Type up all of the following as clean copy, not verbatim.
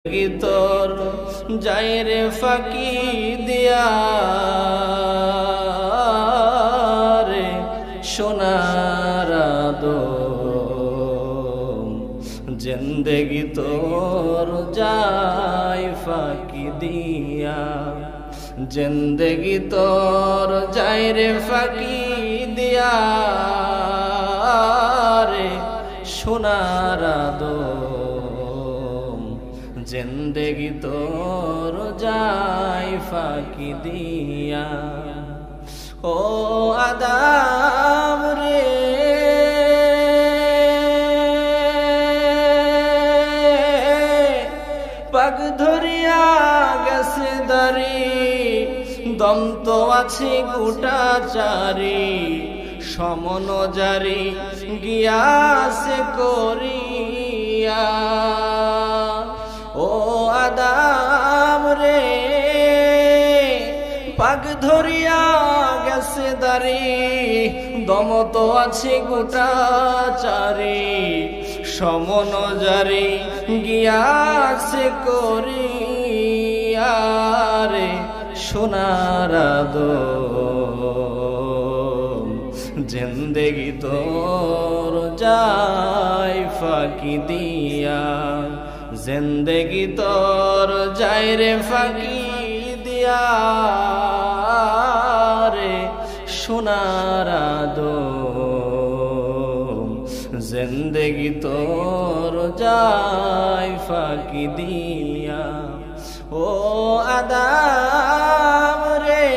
তোর যাই রে ফাঁকি দিয়া রে সোনার জিন্দেগি তোর যাই ফাঁকি দিয়া, জিন্দেগি তোর যাই রে ফাঁকি দিয়া রে সোনার জিন্দেগি তোর যাই ফাঁকি দিয়া। ও আদাম রে পাগ ধরিয়া গেছে দাড়ি, দম তো আছে গোটা চারি, সমন জারি গিয়াছে করিয়া। ও আদাম রে পাগ ধরিয়া গেছে দাড়ি, দম তো আছে গোটা চারি, সমন জারি গিয়াছে করিয়া রে সোনার জিন্দেগি তোর যাই ফাঁকি দিয়া, জিন্দেগি তোর যাই রে ফাঁকি দিয়া রে সোনার জিন্দেগি তোর যাই ফাঁকি দিয়া। ও আদাম রে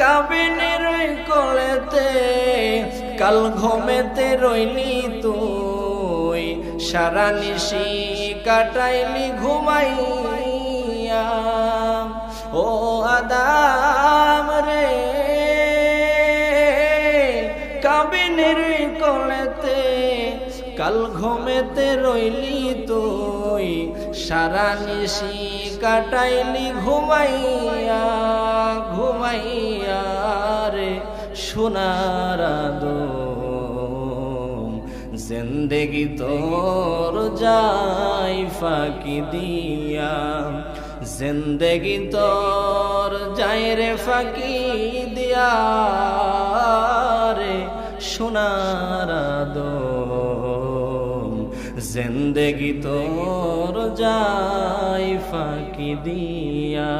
কাবিনের কোলেতে কাল ঘুমেতে রইলি তুই, সারা নিশি কাটাইলি ঘুমাইয়া। ও আদাম রে কাবিনের কোলেতে কাল ঘুমেতে রইলি তুই, সারা নিশি কাটাইলি ঘুমাইয়া ঘুমাইয়া রে সোনার জিন্দেগি তোর যাই ফাঁকি দিয়া, জিন্দেগি তোর যাই রে ফাঁকি দিয়া রে সোনার জিন্দেগি তোর যাই ফাঁকি দিয়া।